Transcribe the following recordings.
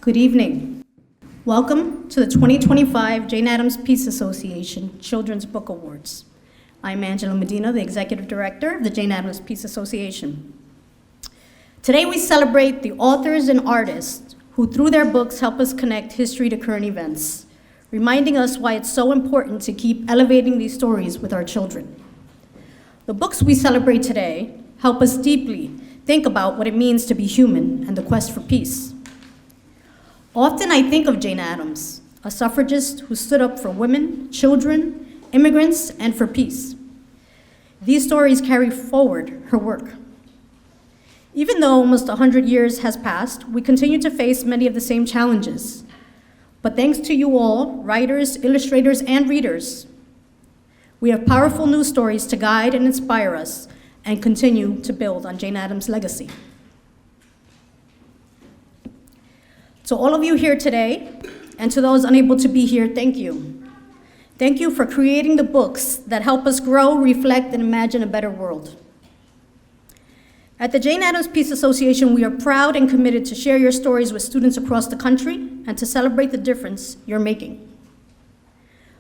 Good evening. Welcome to the 2025 Jane Addams Peace Association Children's Book Awards. I'm Angela Medina, the Executive Director of the Jane Addams Peace Association. Today we celebrate the authors and artists who through their books help us connect history to current events, reminding us why it's so important to keep elevating these stories with our children. The books we celebrate today help us deeply think about what it means to be human and the quest for peace. Often I think of Jane Addams, a suffragist who stood up for women, children, immigrants, and for peace. These stories carry forward her work. Even though almost 100 years has passed, we continue to face many of the same challenges. But thanks to you all, writers, illustrators, and readers, we have powerful news stories to guide and inspire us and continue to build on Jane Addams' legacy. To all of you here today, and to those unable to be here, thank you. Thank you for creating the books that help us grow, reflect, and imagine a better world. At the Jane Addams Peace Association, we are proud and committed to share your stories with students across the country and to celebrate the difference you're making.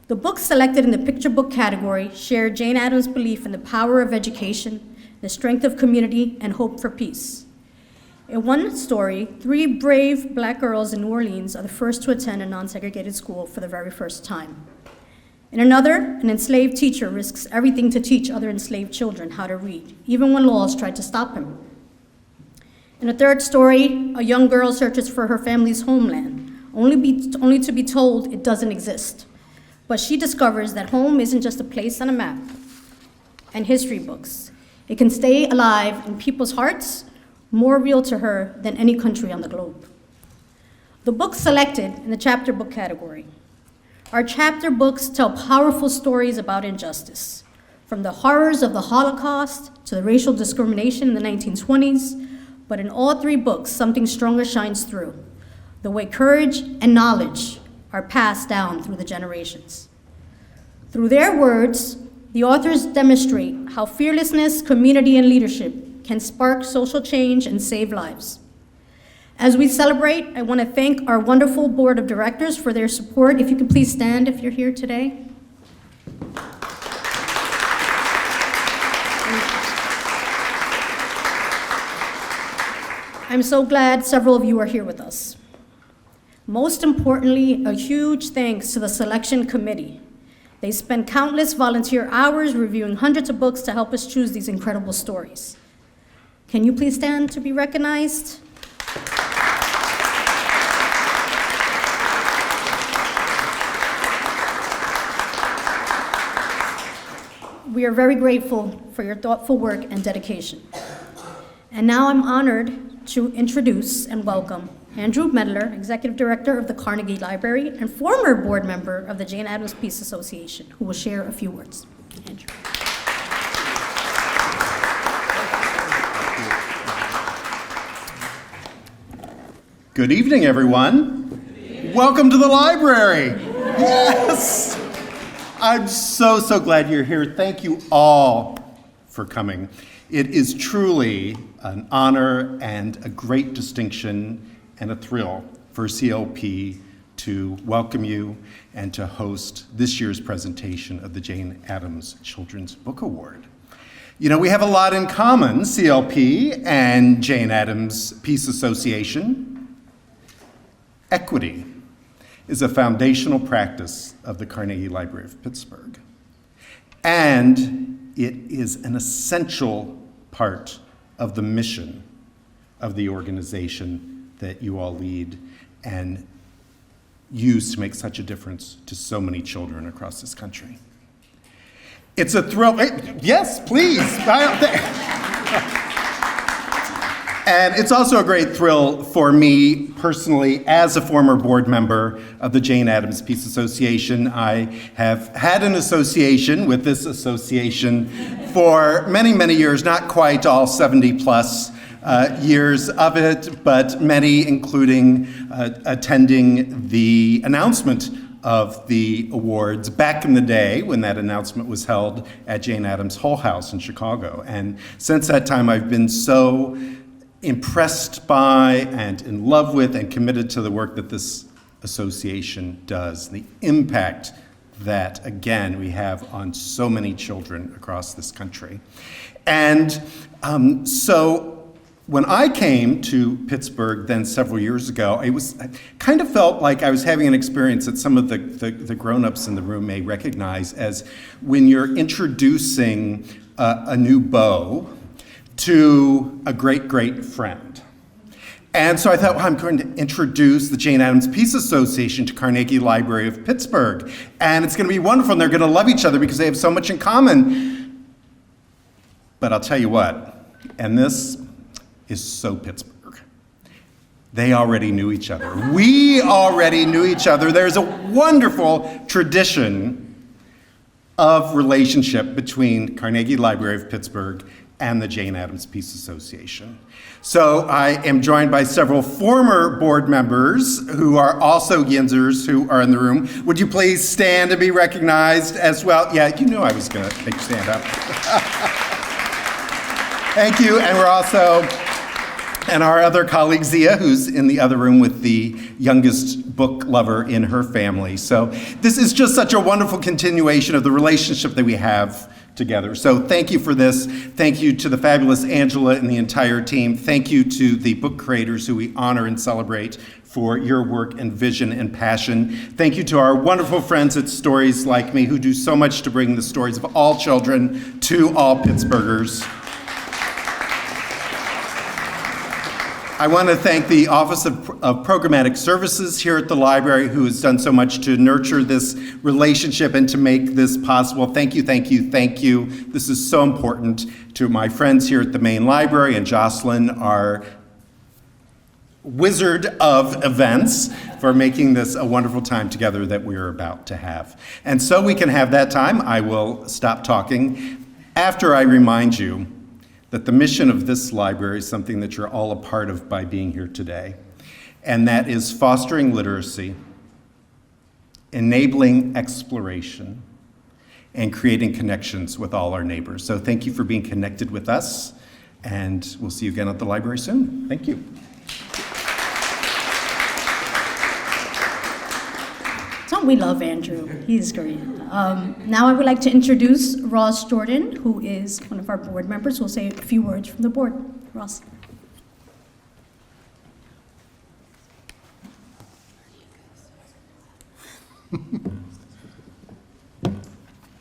The books selected in the picture book category share Jane Addams' belief in the power of education, the strength of community, and hope for peace. In one story, 3 brave Black girls in New Orleans are the first to attend a non-segregated school for the very first time. In another, an enslaved teacher risks everything to teach other enslaved children how to read, even when laws try to stop him. In a third story, a young girl searches for her family's homeland, only to be told it doesn't exist. But she discovers that home isn't just a place on a map and history books. It can stay alive in people's hearts, more real to her than any country on the globe. The books selected in the chapter book category. Our chapter books tell powerful stories about injustice, from the horrors of the Holocaust to the racial discrimination in the 1920s, but in all 3 books, something stronger shines through: the way courage and knowledge are passed down through the generations. Through their words, the authors demonstrate how fearlessness, community, and leadership can spark social change and save lives. As we celebrate, I want to thank our wonderful board of directors for their support. If you could please stand if you're here today. I'm so glad several of you are here with us. Most importantly, a huge thanks to the selection committee. They spent countless volunteer hours reviewing hundreds of books to help us choose these incredible stories. Can you please stand to be recognized? We are very grateful for your thoughtful work and dedication. And now I'm honored to introduce and welcome Andrew Medler, Executive Director of the Carnegie Library and former board member of the Jane Addams Peace Association, who will share a few words. Andrew. Good evening, everyone. Good evening. Welcome to the library. Yes. I'm so glad you're here. Thank you all for coming. It is truly an honor and a great distinction and a thrill for CLP to welcome you and to host this year's presentation of the Jane Addams Children's Book Award. You know, we have a lot in common, CLP and Jane Addams Peace Association. Equity is a foundational practice of the Carnegie Library of Pittsburgh. And it is an essential part of the mission of the organization that you all lead and use to make such a difference to so many children across this country. It's a thrill. Yes, please. And it's also a great thrill for me personally as a former board member of the Jane Addams Peace Association. I have had an association with this association for many years, not quite all 70 plus years of it, but many, including attending the announcement of the awards back in the day when that announcement was held at Jane Addams Hull House in Chicago. And since that time, I've been so impressed by and in love with and committed to the work that this association does, the impact that, again, we have on so many children across this country. And so when I came to Pittsburgh then several years ago, I kind of felt like I was having an experience that some of the grown-ups in the room may recognize as when you're introducing a new beau to a great friend. And so I thought, well, I'm going to introduce the Jane Addams Peace Association to Carnegie Library of Pittsburgh. And it's going to be wonderful, and they're going to love each other because they have so much in common. But I'll tell you what, and this is so Pittsburgh. They already knew each other. We already knew each other. There's a wonderful tradition of relationship between Carnegie Library of Pittsburgh and the Jane Addams Peace Association. So I am joined by several former board members who are also Yinzers who are in the room. Would you please stand to be recognized as well? Yeah, you knew I was going to make you stand up. Thank you, and we're also, and our other colleague Zia, who's in the other room with the youngest book lover in her family. So this is just such a wonderful continuation of the relationship that we have together. So thank you for this. Thank you to the fabulous Angela and the entire team. Thank you to the book creators who we honor and celebrate for your work and vision and passion. Thank you to our wonderful friends at Stories Like Me who do so much to bring the stories of all children to all Pittsburghers. I want to thank the Office of Programmatic Services here at the library who has done so much to nurture this relationship and to make this possible. Thank you, thank you, thank you. This is so important to my friends here at the main library and Jocelyn, our wizard of events, for making this a wonderful time together that we're about to have. And so we can have that time, I will stop talking after I remind you that the mission of this library is something that you're all a part of by being here today, and that is fostering literacy, enabling exploration, and creating connections with all our neighbors. So thank you for being connected with us, and we'll see you again at the library soon. Thank you. We love Andrew. He's great. Now I would like to introduce Ross Jordan, who is one of our board members, who will say a few words from the board. Ross.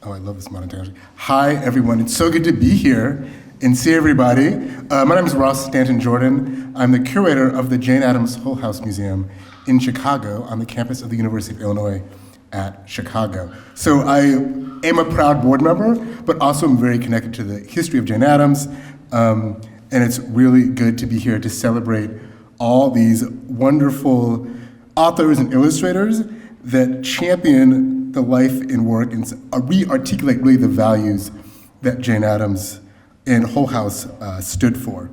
Oh, I love this monotone. Hi, everyone. It's so good to be here and see everybody. My name is Ross Stanton Jordan. I'm the curator of the Jane Addams Whole House Museum in Chicago on the campus of the University of Illinois at Chicago. So I am a proud board member, but also I'm very connected to the history of Jane Addams. And it's really good to be here to celebrate all these wonderful authors and illustrators that champion the life and work and re-articulate really the values that Jane Addams and Whole House stood for.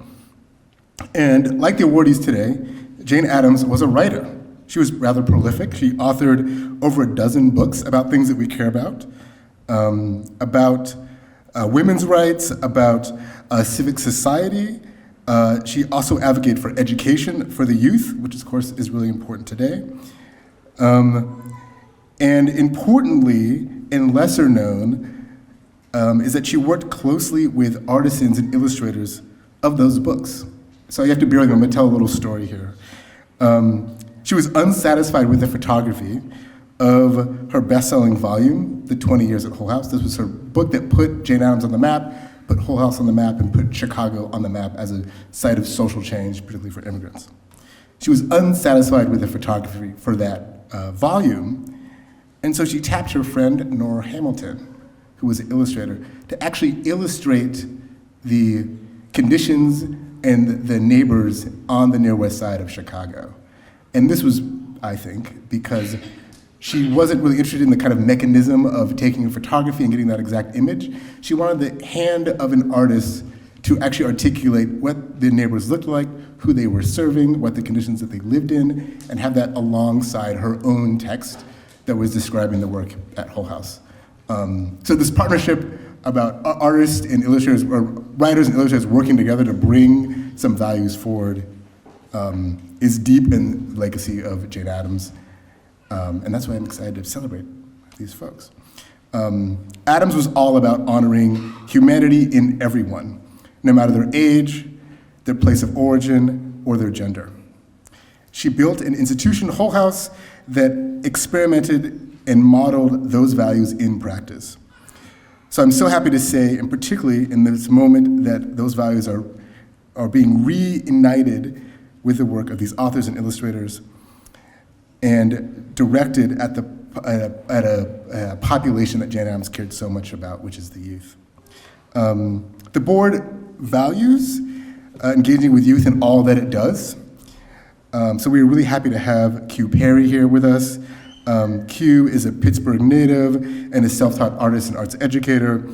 And like the awardees today, Jane Addams was a writer. She was rather prolific. She authored over a dozen books about things that we care about women's rights, about civic society. She also advocated for education for the youth, which of course is really important today. And importantly, and lesser known, is that she worked closely with artisans and illustrators of those books. So you have to bear with me, I'm gonna tell a little story here. She was unsatisfied with the photography of her best-selling volume, The 20 Years at Whole House. This was her book that put Jane Addams on the map, put Whole House on the map, and put Chicago on the map as a site of social change, particularly for immigrants. She was unsatisfied with the photography for that volume, and so she tapped her friend Noor Hamilton, who was an illustrator, to actually illustrate the conditions and the neighbors on the Near West Side of Chicago. And this was, I think, because she wasn't really interested in the kind of mechanism of taking a photography and getting that exact image. She wanted the hand of an artist to actually articulate what the neighbors looked like, who they were serving, what the conditions that they lived in, and have that alongside her own text that was describing the work at Whole House. So this partnership about artists and illustrators, or writers and illustrators working together to bring some values forward is deep in the legacy of Jane Addams. And that's why I'm excited to celebrate these folks. Addams was all about honoring humanity in everyone, no matter their age, their place of origin, or their gender. She built an institution, Hull House, that experimented and modeled those values in practice. So I'm so happy to say, and particularly in this moment, that those values are being reunited with the work of these authors and illustrators and directed at a population that Jane Addams cared so much about, which is the youth. The board values engaging with youth in all that it does. So we are really happy to have Q Perry here with us. Q is a Pittsburgh native and a self-taught artist and arts educator.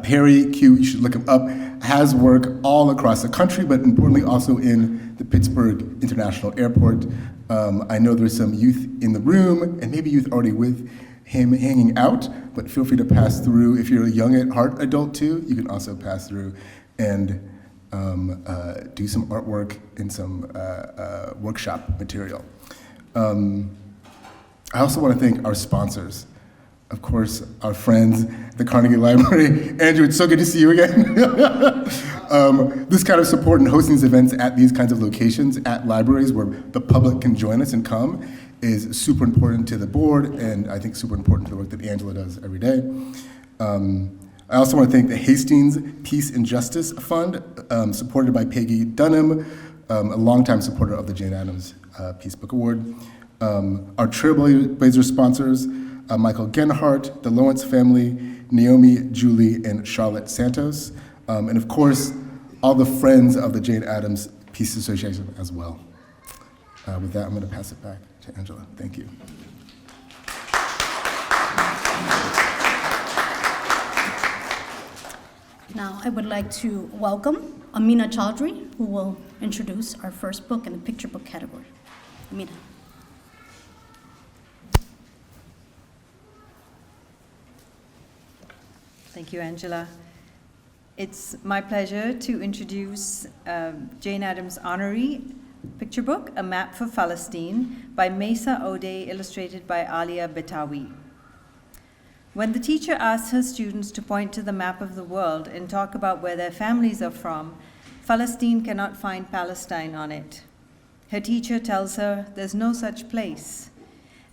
Perry, Q, you should look him up, has work all across the country, but importantly also in the Pittsburgh International Airport. I know there's some youth in the room, and maybe youth already with him hanging out, but feel free to pass through. If you're a young at heart adult too, you can also pass through and do some artwork and some workshop material. I also want to thank our sponsors. Of course, our friends, the Carnegie Library. Andrew, it's so good to see you again. This kind of support and hosting these events at these kinds of locations, at libraries where the public can join us and come, is super important to the board, and I think super important to the work that Angela does every day. I also want to thank the Hastings Peace and Justice Fund, supported by Peggy Dunham, a longtime supporter of the Jane Addams Peace Book Award. Our Trailblazer sponsors, Michael Genhart, the Lawrence family, Naomi, Julie, and Charlotte Santos, and of course, all the friends of the Jane Addams Peace Association as well. With that, I'm going to pass it back to Angela. Thank you. Now, I would like to welcome Amina Chaudhry, who will introduce our first book in the picture book category. Amina. Thank you, Angela. It's my pleasure to introduce Jane Addams' honorary picture book, A Map for Falasteen, by Maysa Odeh, illustrated by Aliaa Betawi. When the teacher asks her students to point to the map of the world and talk about where their families are from, Falasteen cannot find Palestine on it. Her teacher tells her there's no such place.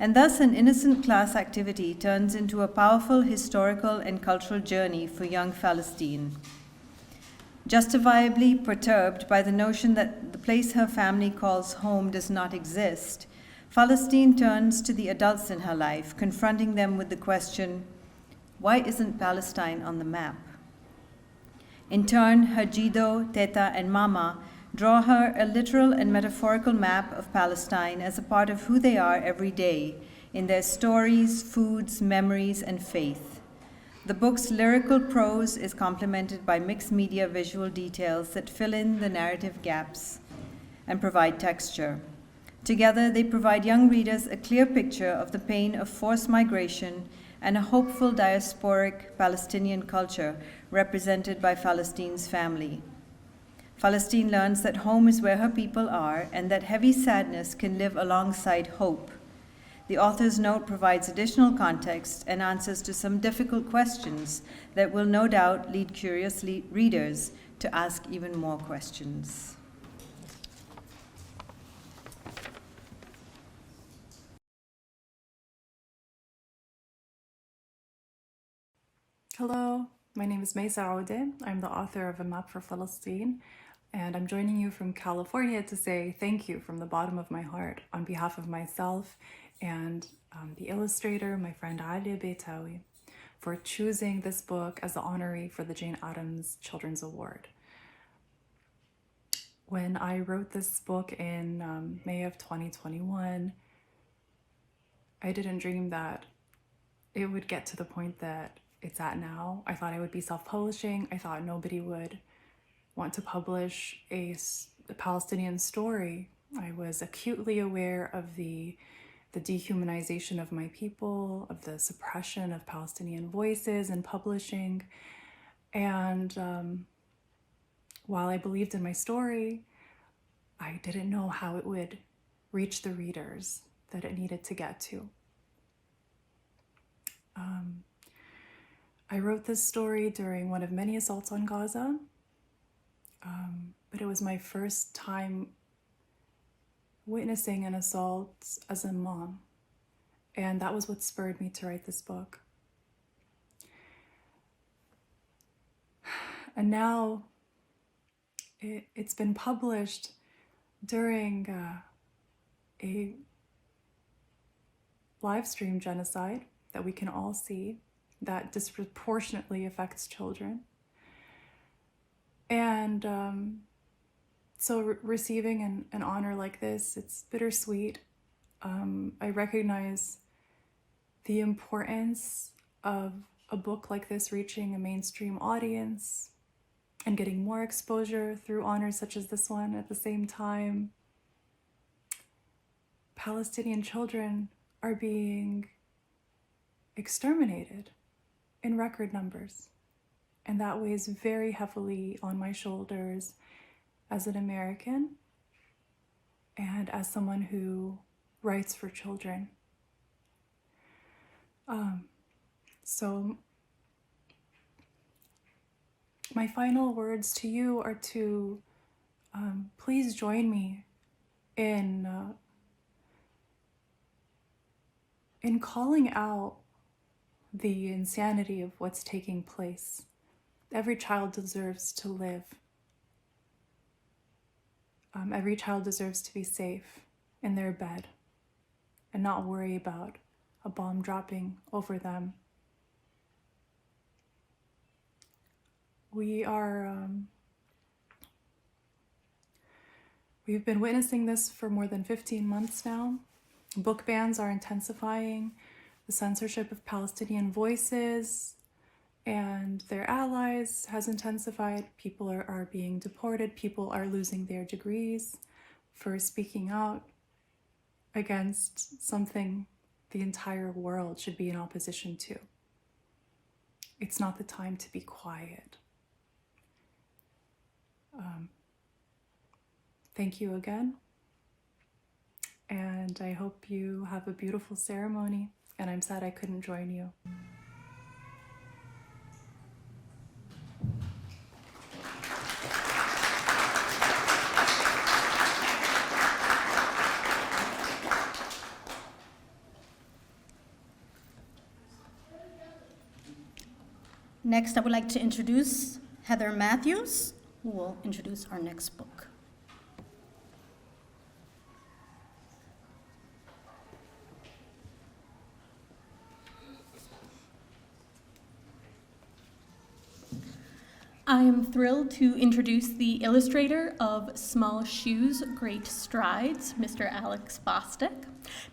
And thus an innocent class activity turns into a powerful historical and cultural journey for young Falasteen. Justifiably perturbed by the notion that the place her family calls home does not exist, Falasteen turns to the adults in her life, confronting them with the question, why isn't Palestine on the map? In turn, her Jido, Teta, and Mama draw her a literal and metaphorical map of Palestine as a part of who they are every day, in their stories, foods, memories, and faith. The book's lyrical prose is complemented by mixed media visual details that fill in the narrative gaps and provide texture. Together, they provide young readers a clear picture of the pain of forced migration and a hopeful diasporic Palestinian culture represented by Falastin's family. Falasteen learns that home is where her people are and that heavy sadness can live alongside hope. The author's note provides additional context and answers to some difficult questions that will no doubt lead curious readers to ask even more questions. Hello, my name is Maysa Odeh. I'm the author of A Map for Falasteen, and I'm joining you from California to say thank you from the bottom of my heart on behalf of myself and the illustrator, my friend Aliaa Betawi, for choosing this book as the honoree for the Jane Addams Children's Award. When I wrote this book in May of 2021, I didn't dream that it would get to the point that it's at now. I thought I would be self-publishing. I thought nobody would want to publish a Palestinian story. I was acutely aware of the dehumanization of my people, of the suppression of Palestinian voices in publishing. And while I believed in my story, I didn't know how it would reach the readers that it needed to get to. I wrote this story during one of many assaults on Gaza, but it was my first time witnessing an assault as a mom, and that was what spurred me to write this book. And now it's been published during a live stream genocide that we can all see that disproportionately affects children. And so receiving an honor like this, it's bittersweet. I recognize the importance of a book like this reaching a mainstream audience and getting more exposure through honors such as this one. At the same time, Palestinian children are being exterminated in record numbers. And that weighs very heavily on my shoulders as an American and as someone who writes for children. So my final words to you are to please join me in calling out the insanity of what's taking place. Every child deserves to live. Every child deserves to be safe in their bed and not worry about a bomb dropping over them. We've been witnessing this for more than 15 months now. Book bans are intensifying. The censorship of Palestinian voices and their allies has intensified. People are being deported. People are losing their degrees for speaking out against something the entire world should be in opposition to. It's not the time to be quiet. Thank you again. And I hope you have a beautiful ceremony. And I'm sad I couldn't join you. Next, I would like to introduce Heather Matthews, who will introduce our next book. I am thrilled to introduce the illustrator of Small Shoes, Great Strides, Mr. Alex Bostic.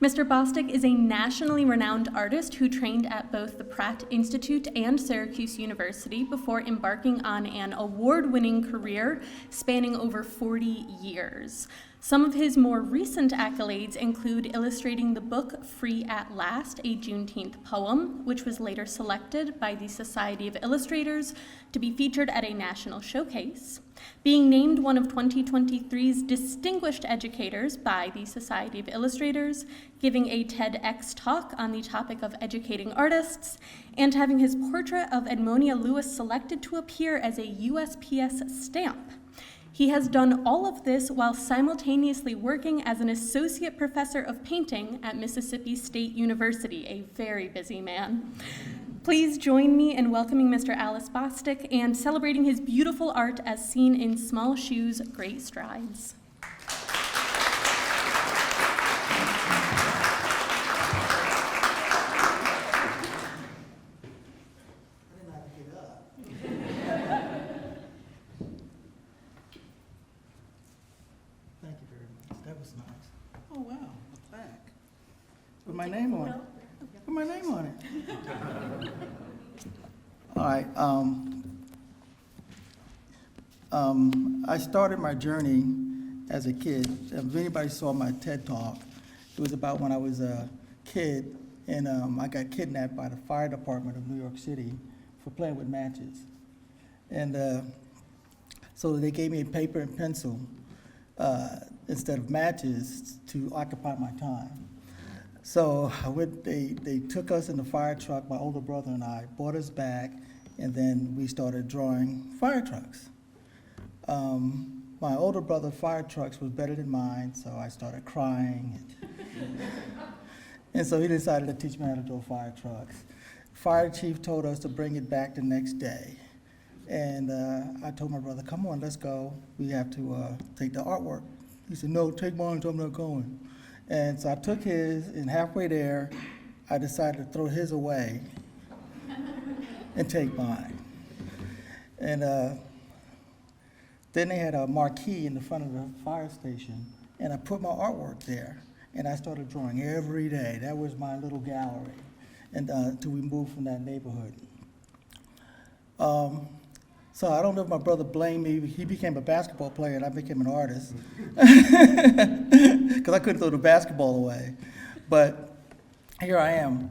Mr. Bostic is a nationally renowned artist who trained at both the Pratt Institute and Syracuse University before embarking on an award-winning career spanning over 40 years. Some of his more recent accolades include illustrating the book Free at Last, a Juneteenth poem, which was later selected by the Society of Illustrators to be featured at a national showcase, being named one of 2023's Distinguished Educators by the Society of Illustrators, giving a TEDx talk on the topic of educating artists, and having his portrait of Edmonia Lewis selected to appear as a USPS stamp. He has done all of this while simultaneously working as an associate professor of painting at Mississippi State University, a very busy man. Please join me in welcoming Mr. Alex Bostic and celebrating his beautiful art as seen in Small Shoes, Great Strides. Oh, wow, a plaque. With my name on it. With my name on it. All right, I started my journey as a kid. If anybody saw my TED Talk, it was about when I was a kid and I got kidnapped by the fire department of New York City for playing with matches. And So they gave me a paper and pencil instead of matches to occupy my time. So they took us in the fire truck, my older brother and I, brought us back, and then we started drawing fire trucks. My older brother's fire trucks was better than mine, so I started crying. And so he decided to teach me how to draw fire trucks. Fire chief told us to bring it back the next day. And I told my brother, come on, let's go. We have to take the artwork. He said, no, take mine, so I'm not going. And so I took his, and halfway there, I decided to throw his away and take mine. And then they had a marquee in the front of the fire station, and I put my artwork there, and I started drawing every day. That was my little gallery, and until we moved from that neighborhood. So I don't know if my brother blamed me. He became a basketball player, and I became an artist, because I couldn't throw the basketball away. But here I am.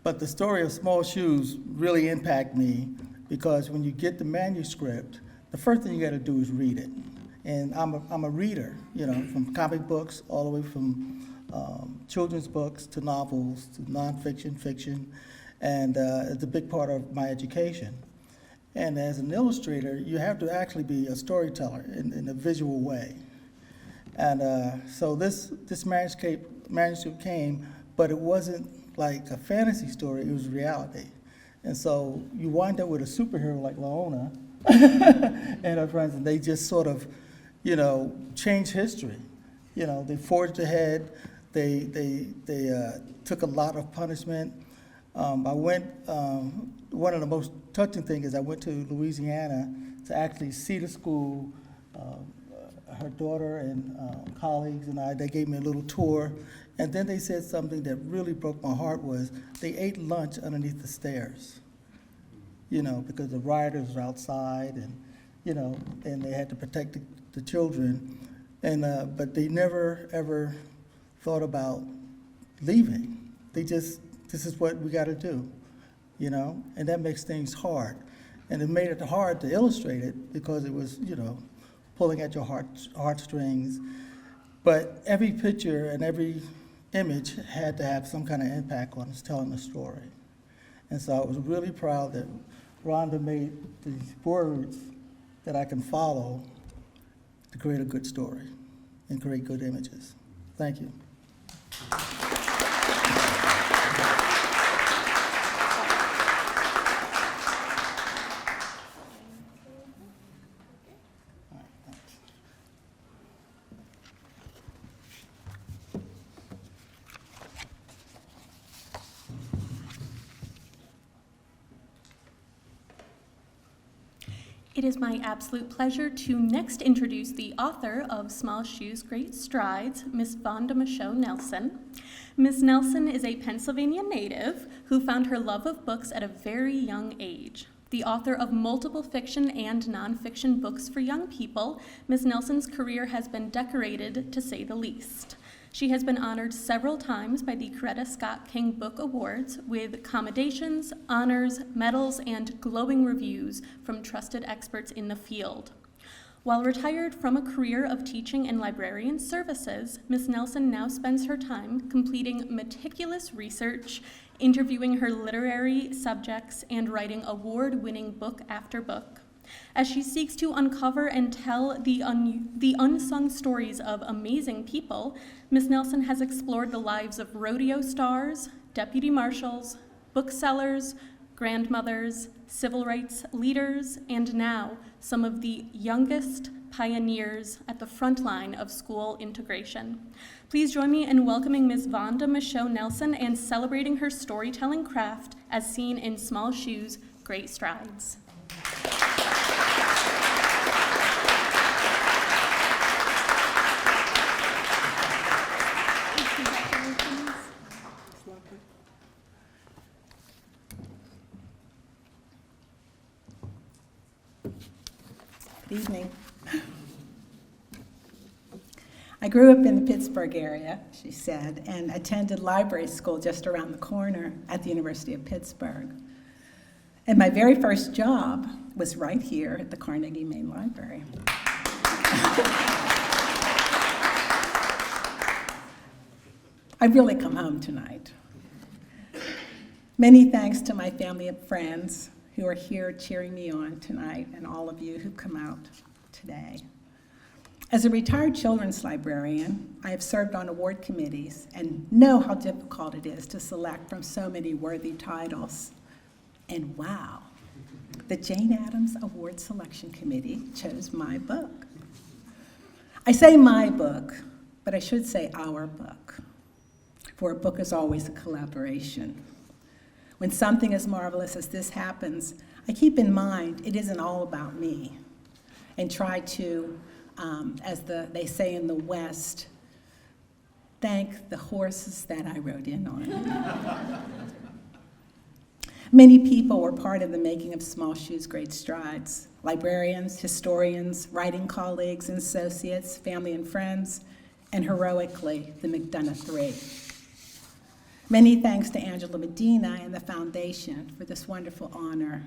But the story of Small Shoes really impacted me, because when you get the manuscript, the first thing you got to do is read it. And I'm a reader, you know, from comic books all the way from children's books to novels to nonfiction, fiction, and it's a big part of my education. And as an illustrator, you have to actually be a storyteller in a visual way. And so this manuscript came, but it wasn't like a fantasy story, it was reality. And so you wind up with a superhero like Leona and her friends, and they just sort of, you know, change history. You know, they forged ahead, they took a lot of punishment. One of the most touching things is I went to Louisiana to actually see the school. Her daughter and colleagues and they gave me a little tour. And then they said something that really broke my heart was they ate lunch underneath the stairs, you know, because the rioters were outside and, you know, and they had to protect the children. And, but they never, ever thought about leaving. They just, this is what we got to do, you know, and that makes things hard. And it made it hard to illustrate it because it was, you know, pulling at your heartstrings. But every picture and every image had to have some kind of impact on us telling the story. And so I was really proud that Rhonda made these words that I can follow to create a good story and create good images. Thank you. It is my absolute pleasure to next introduce the author of Small Shoes, Great Strides, Miss Vaunda Micheaux Nelson. Miss Nelson is a Pennsylvania native who found her love of books at a very young age. The author of multiple fiction and nonfiction books for young people, Miss Nelson's career has been decorated, to say the least. She has been honored several times by the Coretta Scott King Book Awards with commendations, honors, medals, and glowing reviews from trusted experts in the field. While retired from a career of teaching and librarian services, Ms. Nelson now spends her time completing meticulous research, interviewing her literary subjects, and writing award-winning book after book. As she seeks to uncover and tell the unsung stories of amazing people, Ms. Nelson has explored the lives of rodeo stars, deputy marshals, booksellers, grandmothers, civil rights leaders, and now some of the youngest pioneers at the front line of school integration. Please join me in welcoming Ms. Vaunda Micheaux Nelson and celebrating her storytelling craft as seen in Small Shoes, Great Strides. Good evening. I grew up in the Pittsburgh area, she said, and attended library school just around the corner at the University of Pittsburgh. And my very first job was right here at the Carnegie Main Library. I've really come home tonight. Many thanks to my family and friends who are here cheering me on tonight, and all of you who've come out today. As a retired children's librarian, I have served on award committees and know how difficult it is to select from so many worthy titles. And wow, the Jane Addams Award Selection Committee chose my book. I say my book, but I should say our book, for a book is always a collaboration. When something as marvelous as this happens, I keep in mind it isn't all about me, and try to, as they say in the West, thank the horses that I rode in on. Many people were part of the making of Small Shoes, Great Strides. Librarians, historians, writing colleagues and associates, family and friends, and heroically, the McDonough Three. Many thanks to Angela Medina and the Foundation for this wonderful honor,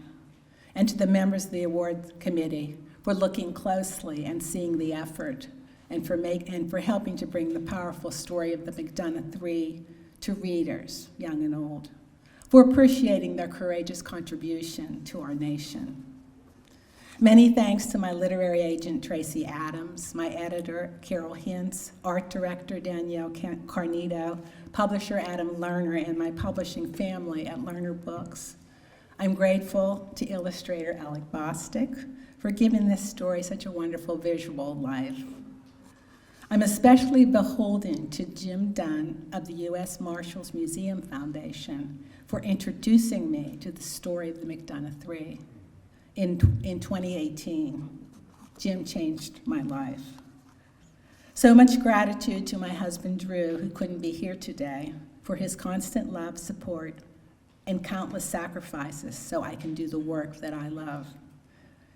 and to the members of the award committee for looking closely and seeing the effort, and for helping to bring the powerful story of the McDonough Three to readers, young and old, for appreciating their courageous contribution to our nation. Many thanks to my literary agent, Tracy Addams, my editor, Carol Hintz, art director, Danielle Carnito, publisher, Adam Lerner, and my publishing family at Lerner Books. I'm grateful to illustrator Alec Bostic for giving this story such a wonderful visual life. I'm especially beholden to Jim Dunn of the U.S. Marshals Museum Foundation for introducing me to the story of the McDonough Three. In 2018, Jim changed my life. So much gratitude to my husband, Drew, who couldn't be here today, for his constant love, support, and countless sacrifices so I can do the work that I love.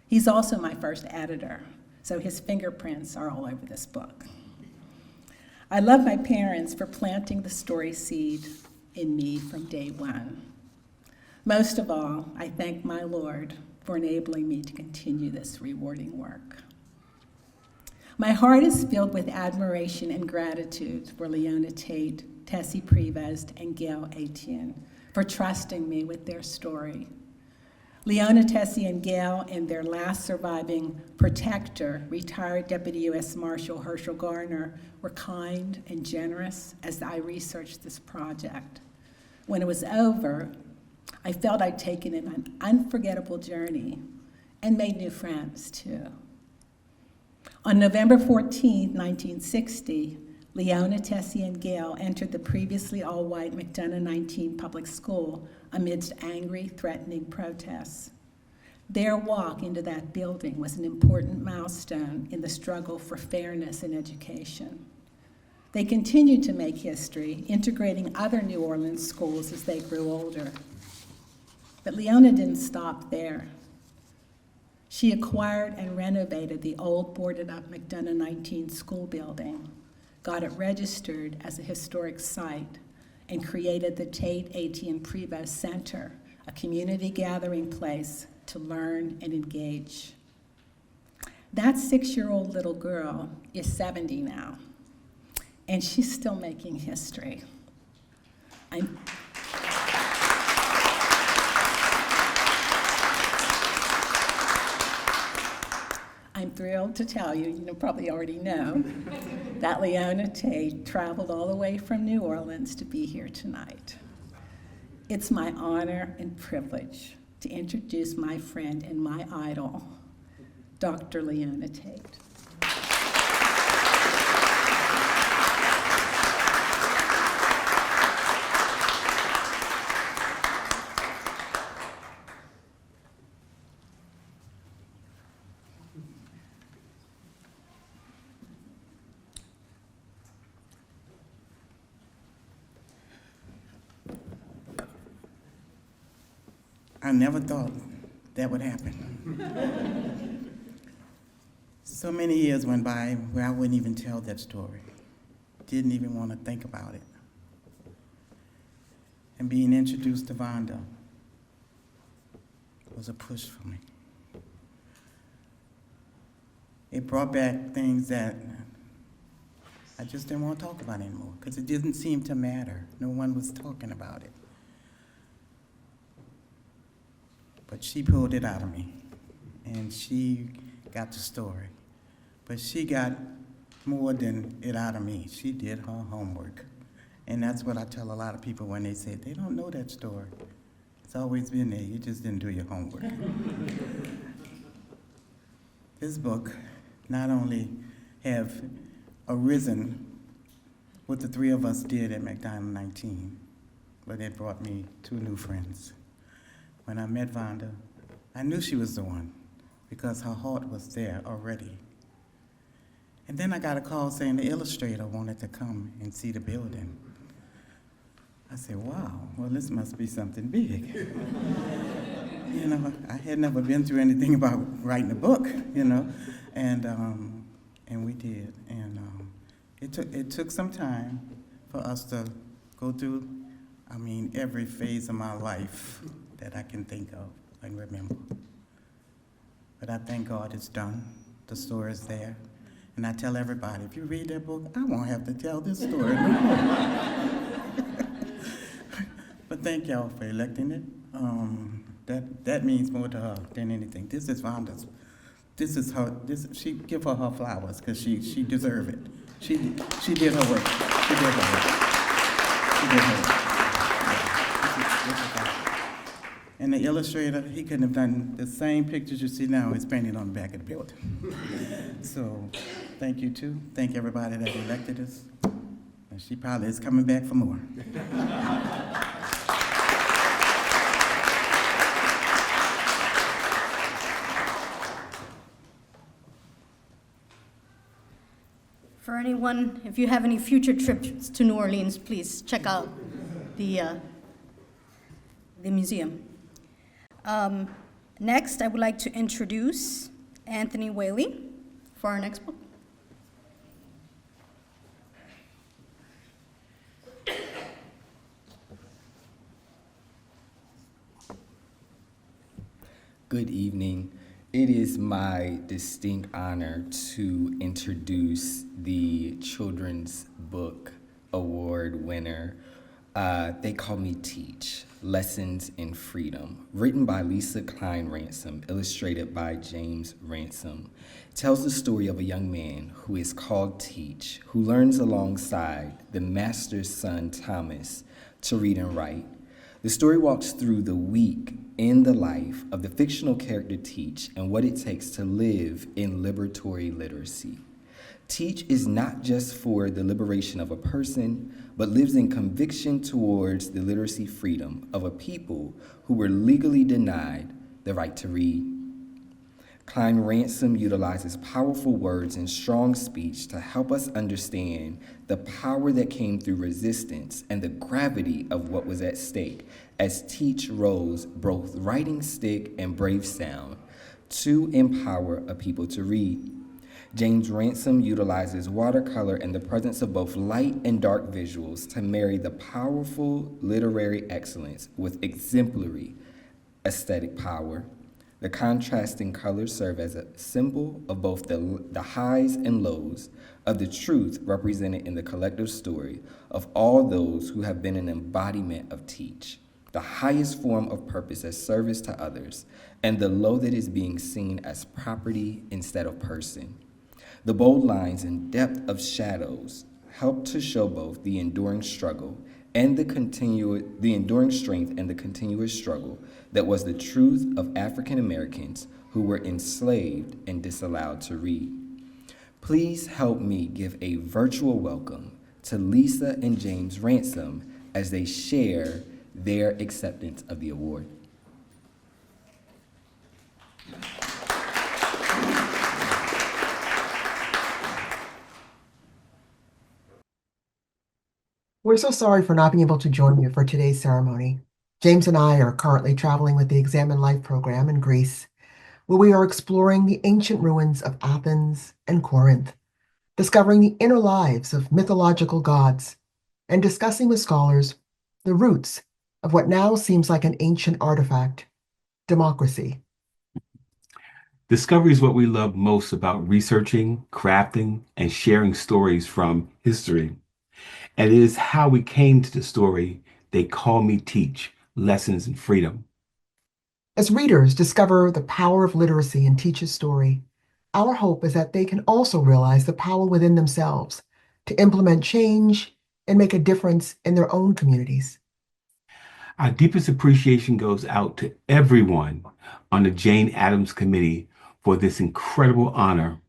He's also my first editor, so his fingerprints are all over this book. I love my parents for planting the story seed in me from day one. Most of all, I thank my Lord for enabling me to continue this rewarding work. My heart is filled with admiration and gratitude for Leona Tate, Tessie Prevest, and Gayle Etienne for trusting me with their story. Leona, Tessie, and Gayle and their last surviving protector, retired Deputy U.S. Marshal Herschel Garner, were kind and generous as I researched this project. When it was over, I felt I'd taken an unforgettable journey and made new friends, too. On November 14, 1960, Leona, Tessie, and Gayle entered the previously all-white McDonough 19 public school amidst angry, threatening protests. Their walk into that building was an important milestone in the struggle for fairness in education. They continued to make history, integrating other New Orleans schools as they grew older. But Leona didn't stop there. She acquired and renovated the old boarded-up McDonough 19 school building, got it registered as a historic site, and created the Tate, Etienne Prevost Center, a community gathering place to learn and engage. That 6-year-old little girl is 70 now, and she's still making history. I'm thrilled to tell you, you probably already know, that Leona Tate traveled all the way from New Orleans to be here tonight. It's my honor and privilege to introduce my friend and my idol, Dr. Leona Tate. I never thought that would happen. So many years went by where I wouldn't even tell that story. Didn't even want to think about it. And being introduced to Vaunda was a push for me. It brought back things that I just didn't want to talk about anymore because it didn't seem to matter. No one was talking about it. But she pulled it out of me, and she got the story. But she got more than it out of me. She did her homework. And that's what I tell a lot of people when they say, they don't know that story. It's always been there, you just didn't do your homework. This book not only have arisen what the three of us did at McDonald 19, but it brought me two new friends. When I met Vaunda, I knew she was the one because her heart was there already. And then I got a call saying the illustrator wanted to come and see the building. I said, wow, well, this must be something big. You know, I had never been through anything about writing a book, you know, and we did. And it took some time for us to go through, every phase of my life that I can think of and remember. But I thank God it's done. The story is there. And I tell everybody, if you read that book, I won't have to tell this story no more. But thank y'all for electing it. That means more to her than anything. This is Vaunda's. This is her. She give her flowers because she deserve it. She did her work. She did her work. She did her work. And the illustrator, he couldn't have done the same pictures you see now. It's painted on the back of the building. So, thank you too. Thank everybody that elected us. And she probably is coming back for more. For anyone, if you have any future trips to New Orleans, please check out the museum. Next, I would like to introduce Anthony Whaley for our next book. Good evening. It is my distinct honor to introduce the Children's Book Award winner. They Call Me Teach, Lessons in Freedom, written by Lesa Cline-Ransome, illustrated by James Ransom. It tells the story of a young man who is called Teach, who learns alongside the master's son, Thomas, to read and write. The story walks through the week in the life of the fictional character Teach and what it takes to live in liberatory literacy. Teach is not just for the liberation of a person, but lives in conviction towards the literacy freedom of a people who were legally denied the right to read. Cline-Ransome utilizes powerful words and strong speech to help us understand the power that came through resistance and the gravity of what was at stake as Teach rose both writing stick and brave sound to empower a people to read. James Ransom utilizes watercolor and the presence of both light and dark visuals to marry the powerful literary excellence with exemplary aesthetic power. The contrasting colors serve as a symbol of both the highs and lows of the truth represented in the collective story of all those who have been an embodiment of Teach, the highest form of purpose as service to others, and the low that is being seen as property instead of person. The bold lines and depth of shadows help to show both the enduring struggle and the enduring strength and the continuous struggle that was the truth of African Americans who were enslaved and disallowed to read. Please help me give a virtual welcome to Lesa and James Ransom as they share their acceptance of the award. We're so sorry for not being able to join you for today's ceremony. James and I are currently traveling with the Examine Life program in Greece, where we are exploring the ancient ruins of Athens and Corinth, discovering the inner lives of mythological gods, and discussing with scholars the roots of what now seems like an ancient artifact, democracy. Discovery is what we love most about researching, crafting, and sharing stories from history. And it is how we came to the story They Call Me Teach, Lessons in Freedom. As readers discover the power of literacy in Teach's story, our hope is that they can also realize the power within themselves to implement change and make a difference in their own communities. Our deepest appreciation goes out to everyone on the Jane Addams Committee for this incredible honor.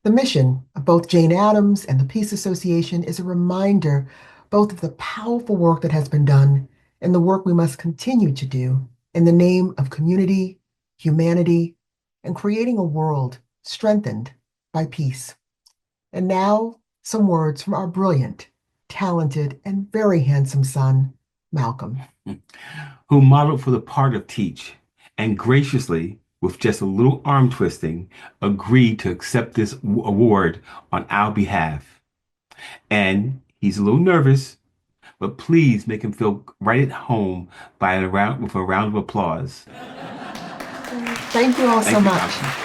The mission of both Jane Addams and the Peace Association is a reminder both of the powerful work that has been done and the work we must continue to do in the name of community, humanity, and creating a world strengthened by peace. And now, some words from our brilliant, talented, and very handsome son, Malcolm, who modeled for the part of Teach and graciously, with just a little arm twisting, agreed to accept this award on our behalf. And he's a little nervous, but please make him feel right at home with a round of applause. Thank you all so much. Malcolm.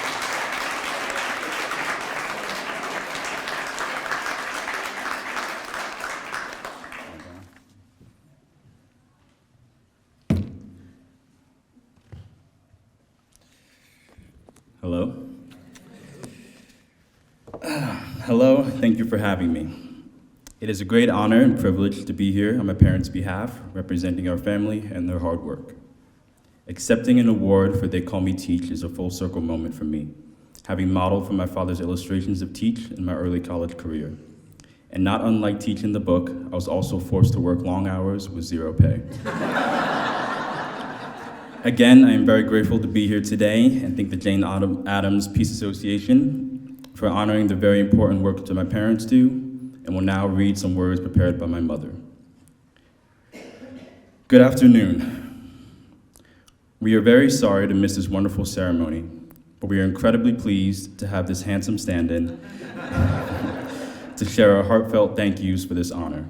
Hello. Hello, thank you for having me. It is a great honor and privilege to be here on my parents' behalf, representing our family and their hard work. Accepting an award for They Call Me Teach is a full circle moment for me, having modeled from my father's illustrations of Teach in my early college career. And not unlike Teach in the book, I was also forced to work long hours with zero pay. Again, I am very grateful to be here today and thank the Jane Addams Peace Association for honoring the very important work that my parents do, and will now read some words prepared by my mother. Good afternoon. We are very sorry to miss this wonderful ceremony, but we are incredibly pleased to have this handsome stand-in to share our heartfelt thank yous for this honor.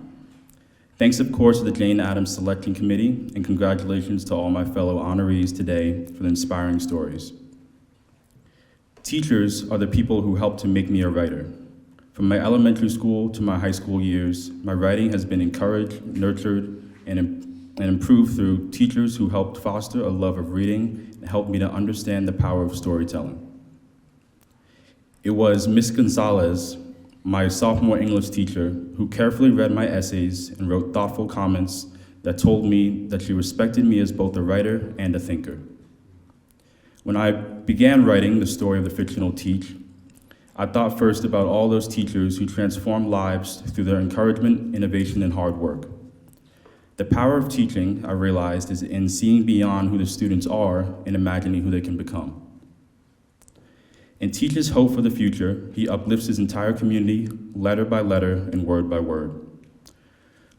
Thanks, of course, to the Jane Addams Selection Committee, and congratulations to all my fellow honorees today for the inspiring stories. Teachers are the people who helped to make me a writer. From my elementary school to my high school years, my writing has been encouraged, nurtured, and improved through teachers who helped foster a love of reading and helped me to understand the power of storytelling. It was Miss Gonzalez, my sophomore English teacher, who carefully read my essays and wrote thoughtful comments that told me that she respected me as both a writer and a thinker. When I began writing the story of the fictional Teach, I thought first about all those teachers who transformed lives through their encouragement, innovation, and hard work. The power of teaching, I realized, is in seeing beyond who the students are and imagining who they can become. In Teach's hope for the future, he uplifts his entire community, letter by letter and word by word.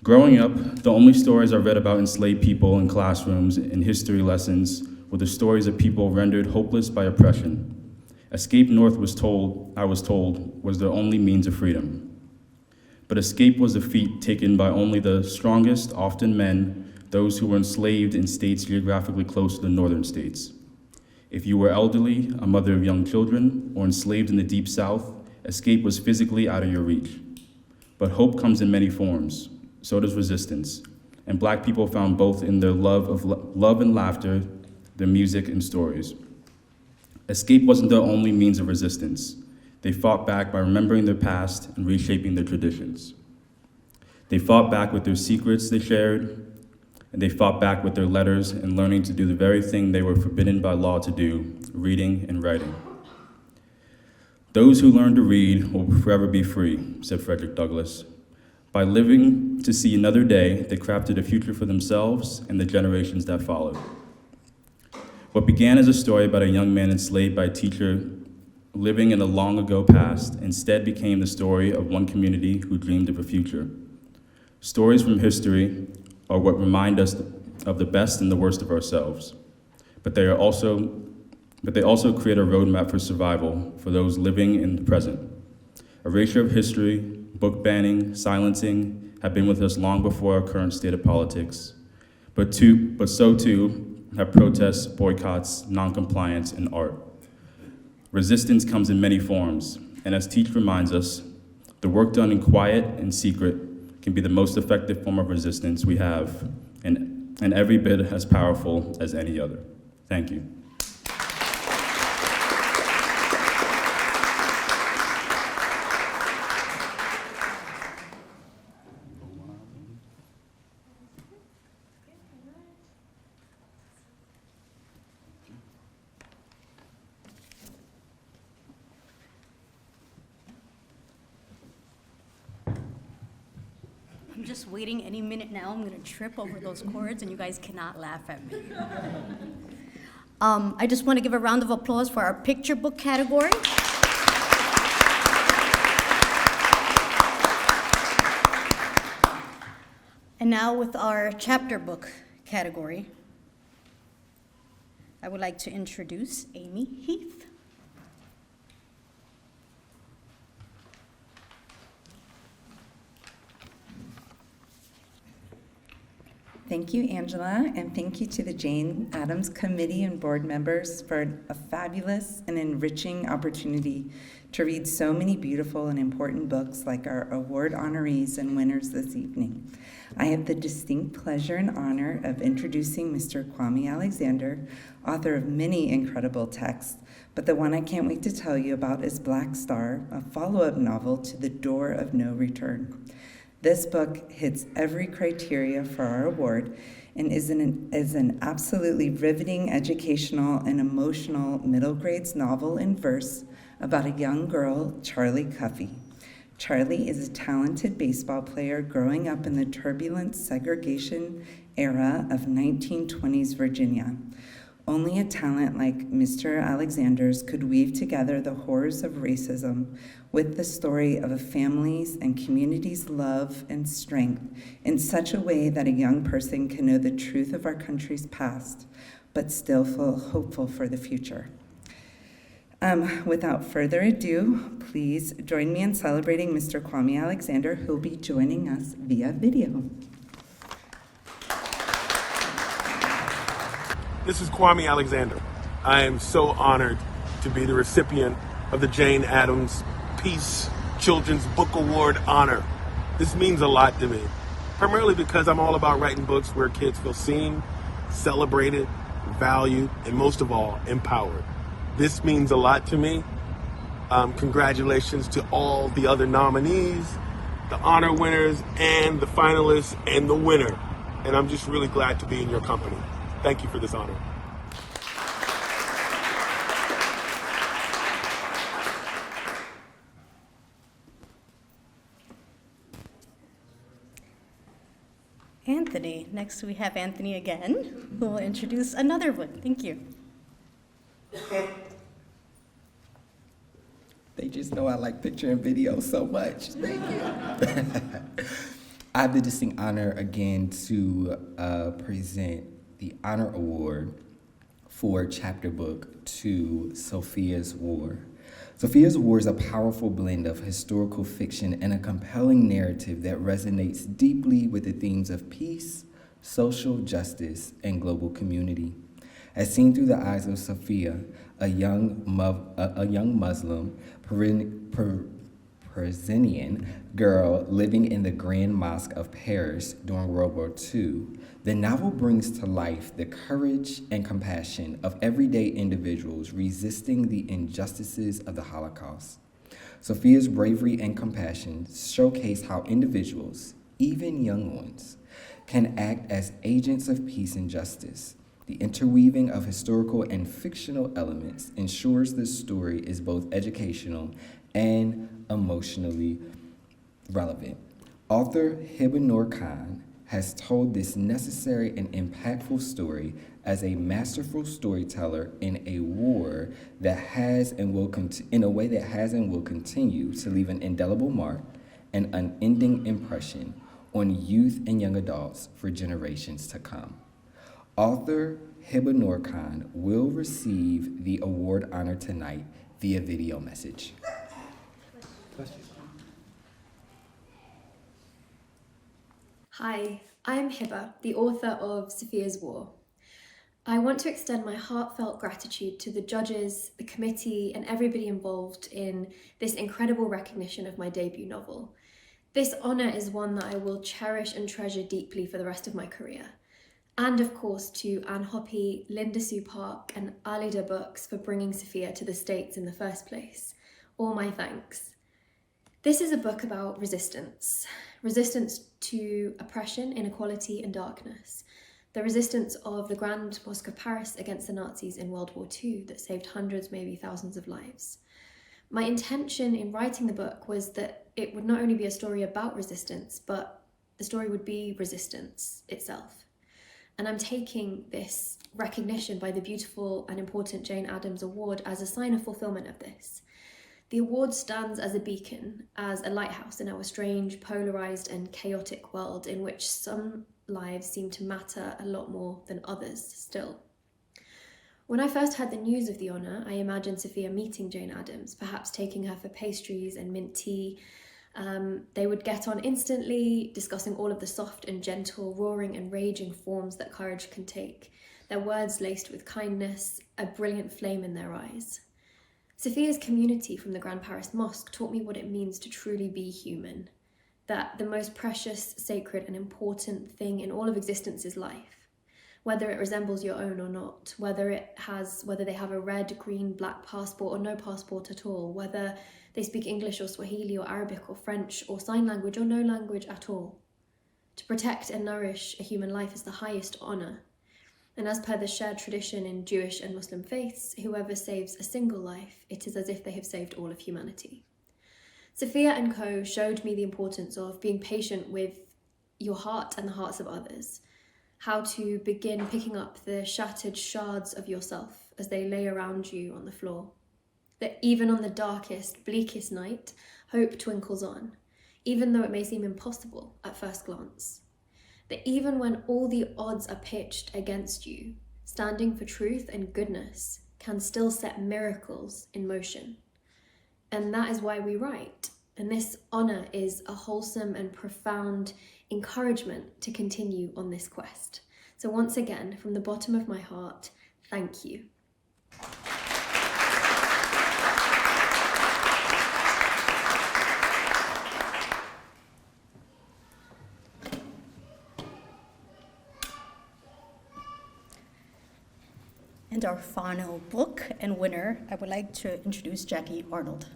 Growing up, the only stories I read about enslaved people in classrooms and history lessons were the stories of people rendered hopeless by oppression. Escape North I was told, was their only means of freedom. But escape was a feat taken by only the strongest, often men, those who were enslaved in states geographically close to the northern states. If you were elderly, a mother of young children, or enslaved in the Deep South, escape was physically out of your reach. But hope comes in many forms, so does resistance, and Black people found both in their love and laughter, their music and stories. Escape wasn't their only means of resistance. They fought back by remembering their past and reshaping their traditions. They fought back with their secrets they shared, and they fought back with their letters and learning to do the very thing they were forbidden by law to do, reading and writing. Those who learn to read will forever be free, said Frederick Douglass. By living to see another day, they crafted a future for themselves and the generations that followed. What began as a story about a young man enslaved by a teacher living in a long ago past instead became the story of one community who dreamed of a future. Stories from history are what remind us of the best and the worst of ourselves, but they also create a roadmap for survival for those living in the present. Erasure of history, book banning, silencing have been with us long before our current state of politics, but so too have protests, boycotts, noncompliance, and art. Resistance comes in many forms, and as Teach reminds us, the work done in quiet and secret can be the most effective form of resistance we have, and every bit as powerful as any other. Thank you. I'm just waiting any minute now. I'm gonna trip over those chords and you guys cannot laugh at me. I just want to give a round of applause for our picture book category. And now with our chapter book category, I would like to introduce Amy Heath. Thank you, Angela, and thank you to the Jane Addams Committee and board members for a fabulous and enriching opportunity to read so many beautiful and important books like our award honorees and winners this evening. I have the distinct pleasure and honor of introducing Mr. Kwame Alexander, author of many incredible texts, but the one I can't wait to tell you about is Black Star, a follow-up novel to The Door of No Return. This book hits every criteria for our award and is an absolutely riveting, educational, and emotional middle grades novel in verse about a young girl, Charlie Cuffey. Charlie is a talented baseball player growing up in the turbulent segregation era of 1920s Virginia. Only a talent like Mr. Alexander's could weave together the horrors of racism with the story of a family's and community's love and strength in such a way that a young person can know the truth of our country's past, but still feel hopeful for the future. Without further ado, please join me in celebrating Mr. Kwame Alexander, who'll be joining us via video. This is Kwame Alexander. I am so honored to be the recipient of the Jane Addams Peace Children's Book Award honor. This means a lot to me, primarily because I'm all about writing books where kids feel seen, celebrated, valued, and most of all, empowered. This means a lot to me. Congratulations to all the other nominees, the honor winners, and the finalists, and the winner. And I'm just really glad to be in your company. Thank you for this honor. Anthony. Next we have Anthony again, who will introduce another one. Thank you. They just know I like picture and video so much. Thank you. I have the distinct honor again to present the honor award for chapter book to Safiyyah's War. Safiyyah's War is a powerful blend of historical fiction and a compelling narrative that resonates deeply with the themes of peace, social justice, and global community. As seen through the eyes of Safiyyah, a young Muslim Parisian girl living in the Grand Mosque of Paris during World War II, the novel brings to life the courage and compassion of everyday individuals resisting the injustices of the Holocaust. Safiyyah's bravery and compassion showcase how individuals, even young ones, can act as agents of peace and justice. The interweaving of historical and fictional elements ensures this story is both educational and emotionally relevant. Author Hiba Noor has told this necessary and impactful story as a masterful storyteller in a war that has and will in a way that has and will continue to leave an indelible mark and unending impression on youth and young adults for generations to come. Author Hiba Noor will receive the award honor tonight via video message. Hi, I'm Hiba, the author of Safiyyah's War. I want to extend my heartfelt gratitude to the judges, the committee, and everybody involved in this incredible recognition of my debut novel. This honour is one that I will cherish and treasure deeply for the rest of my career. And of course to Anne Hoppy, Linda Sue Park, and Aliaa Books for bringing Safiyyah to the States in the first place. All my thanks. This is a book about resistance. Resistance to oppression, inequality, and darkness. The resistance of the Grand Mosque of Paris against the Nazis in World War II that saved hundreds, maybe thousands of lives. My intention in writing the book was that it would not only be a story about resistance, but the story would be resistance itself. And I'm taking this recognition by the beautiful and important Jane Addams Award as a sign of fulfillment of this. The award stands as a beacon, as a lighthouse in our strange, polarized and chaotic world in which some lives seem to matter a lot more than others still. When I first heard the news of the honour, I imagined Safiyyah meeting Jane Addams, perhaps taking her for pastries and mint tea. They would get on instantly, discussing all of the soft and gentle, roaring and raging forms that courage can take, their words laced with kindness, a brilliant flame in their eyes. Safiyyah's community from the Grand Paris Mosque taught me what it means to truly be human, that the most precious, sacred and important thing in all of existence is life. Whether it resembles your own or not, whether they have a red, green, black passport or no passport at all, whether they speak English or Swahili or Arabic or French or sign language or no language at all. To protect and nourish a human life is the highest honour. And as per the shared tradition in Jewish and Muslim faiths, whoever saves a single life, it is as if they have saved all of humanity. Safiyyah and co showed me the importance of being patient with your heart and the hearts of others, how to begin picking up the shattered shards of yourself as they lay around you on the floor. That even on the darkest, bleakest night, hope twinkles on, even though it may seem impossible at first glance. That even when all the odds are pitched against you, standing for truth and goodness can still set miracles in motion. And that is why we write. And this honour is a wholesome and profound encouragement to continue on this quest. So once again, from the bottom of my heart, thank you. And our final book and winner, I would like to introduce Jackie Arnold.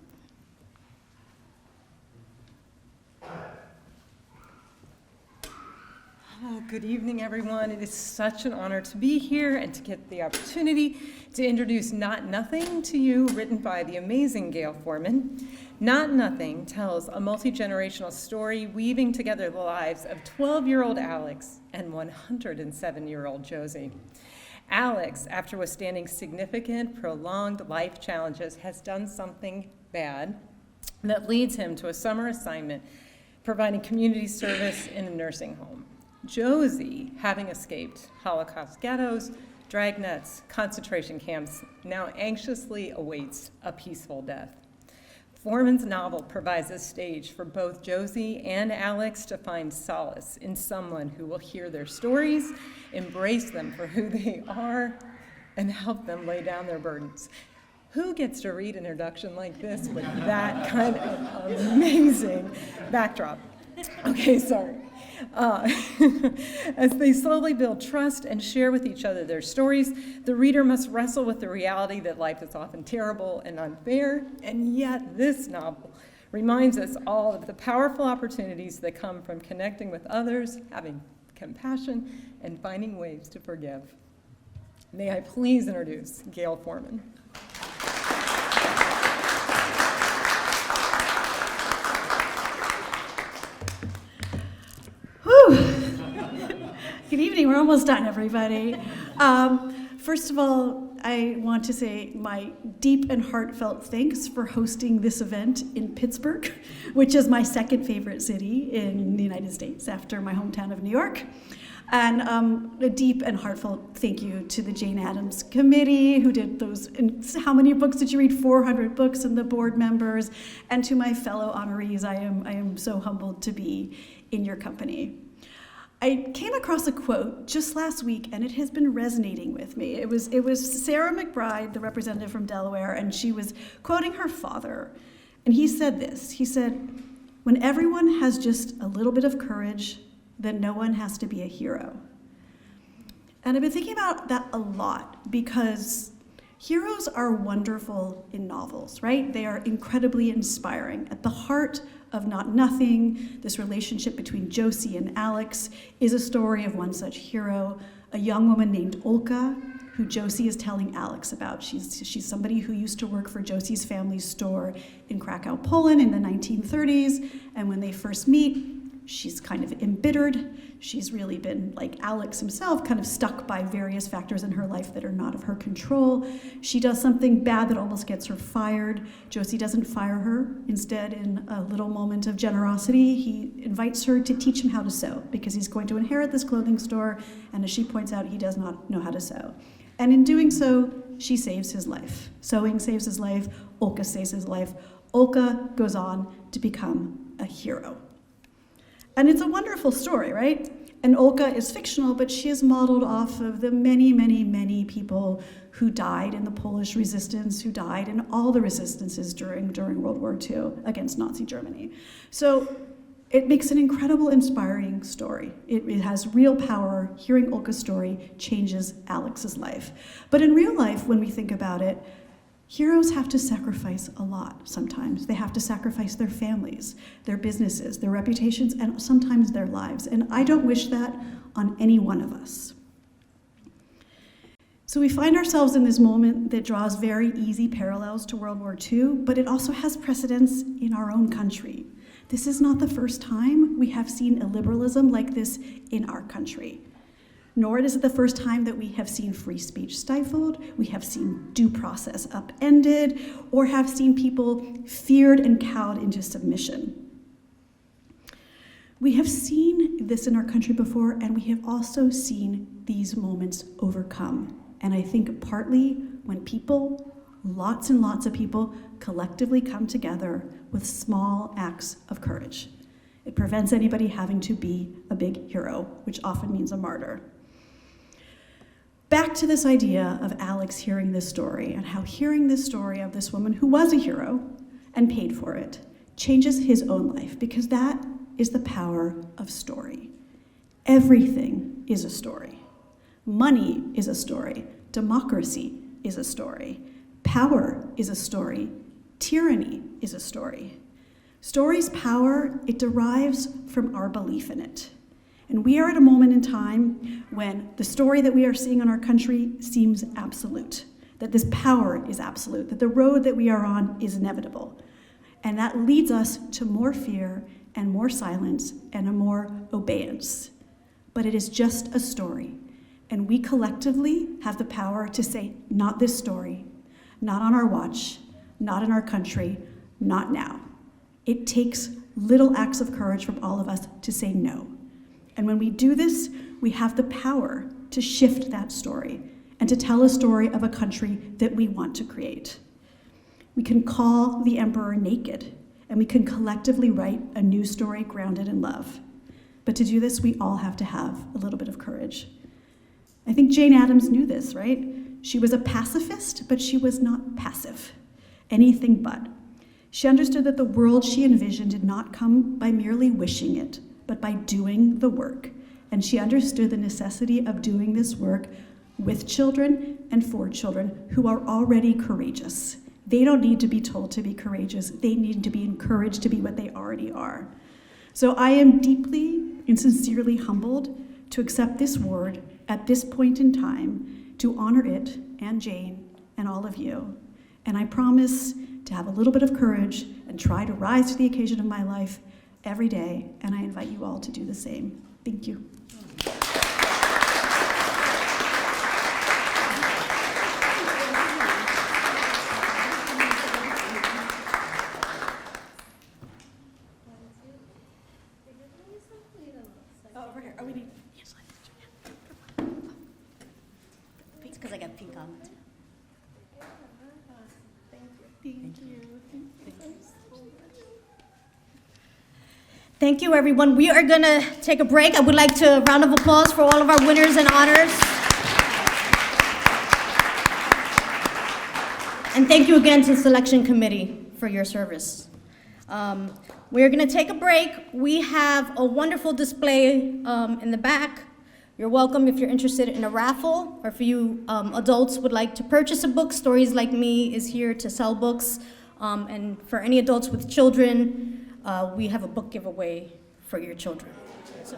Oh, good evening, everyone. It is such an honor to be here and to get the opportunity to introduce Not Nothing to you, written by the amazing Gayle Forman. Not Nothing tells a multi-generational story weaving together the lives of 12-year-old Alex and 107-year-old Josie. Alex, after withstanding significant, prolonged life challenges, has done something bad that leads him to a summer assignment providing community service in a nursing home. Josie, having escaped Holocaust ghettos, dragnets, concentration camps, now anxiously awaits a peaceful death. Forman's novel provides a stage for both Josie and Alex to find solace in someone who will hear their stories, embrace them for who they are, and help them lay down their burdens. Who gets to read an introduction like this with that kind of amazing backdrop? Okay, sorry. As they slowly build trust and share with each other their stories, the reader must wrestle with the reality that life is often terrible and unfair, and yet this novel reminds us all of the powerful opportunities that come from connecting with others, having compassion, and finding ways to forgive. May I please introduce Gayle Forman. Good evening. We're almost done, everybody. First of all, I want to say my deep and heartfelt thanks for hosting this event in Pittsburgh, which is my second favorite city in the United States after my hometown of New York. And a deep and heartfelt thank you to the Jane Addams Committee, who did those, and how many books did you read? 400 books, and the board members, and to my fellow honorees. I am so humbled to be in your company. I came across a quote just last week, and it has been resonating with me. It was Sarah McBride, the representative from Delaware, and she was quoting her father. And he said this. He said, "When everyone has just a little bit of courage, then no one has to be a hero." And I've been thinking about that a lot because heroes are wonderful in novels, right? They are incredibly inspiring. At the heart of Not Nothing, this relationship between Josie and Alex is a story of one such hero, a young woman named Olka, who Josie is telling Alex about. She's somebody who used to work for Josie's family's store in Krakow, Poland in the 1930s, and when they first meet, she's kind of embittered. She's really been, like Alex himself, kind of stuck by various factors in her life that are not of her control. She does something bad that almost gets her fired. Josie doesn't fire her. Instead, in a little moment of generosity, he invites her to teach him how to sew because he's going to inherit this clothing store, and as she points out, he does not know how to sew. And in doing so, she saves his life. Sewing saves his life. Olka saves his life. Olka goes on to become a hero. And it's a wonderful story, right? And Olka is fictional, but she is modeled off of the many, many, many people who died in the Polish resistance, who died in all the resistances during World War II against Nazi Germany. So it makes an incredible, inspiring story. It has real power. Hearing Olka's story changes Alex's life. But in real life, when we think about it, heroes have to sacrifice a lot sometimes. They have to sacrifice their families, their businesses, their reputations, and sometimes their lives. And I don't wish that on any one of us. So we find ourselves in this moment that draws very easy parallels to World War II, but it also has precedents in our own country. This is not the first time we have seen illiberalism like this in our country. Nor is it the first time that we have seen free speech stifled, we have seen due process upended, or have seen people feared and cowed into submission. We have seen this in our country before, and we have also seen these moments overcome. And I think partly when people, lots and lots of people, collectively come together with small acts of courage. It prevents anybody having to be a big hero, which often means a martyr. Back to this idea of Alex hearing this story and how hearing this story of this woman who was a hero and paid for it changes his own life, because that is the power of story. Everything is a story. Money is a story. Democracy is a story. Power is a story. Tyranny is a story. Story's power, it derives from our belief in it. And we are at a moment in time when the story that we are seeing in our country seems absolute, that this power is absolute, that the road that we are on is inevitable. And that leads us to more fear and more silence and a more obeyance. But it is just a story. And we collectively have the power to say, not this story, not on our watch, not in our country, not now. It takes little acts of courage from all of us to say no. And when we do this, we have the power to shift that story and to tell a story of a country that we want to create. We can call the emperor naked, and we can collectively write a new story grounded in love. But to do this, we all have to have a little bit of courage. I think Jane Addams knew this, right? She was a pacifist, but she was not passive. Anything but. She understood that the world she envisioned did not come by merely wishing it, but by doing the work. And she understood the necessity of doing this work with children and for children who are already courageous. They don't need to be told to be courageous. They need to be encouraged to be what they already are. So I am deeply and sincerely humbled to accept this award at this point in time, to honor it and Jane and all of you. And I promise to have a little bit of courage and try to rise to the occasion of my life every day, and I invite you all to do the same. Thank you. Oh, over here. Oh, we need. It's because I got pink on it. Thank you. Thank you, everyone. We are gonna take a break. I would like to round of applause for all of our winners and honors. And thank you again to the selection committee for your service. We're gonna take a break. We have a wonderful display in the back. You're welcome if you're interested in a raffle, or if you adults would like to purchase a book. Stories Like Me is here to sell books. And for any adults with children, we have a book giveaway for your children. So.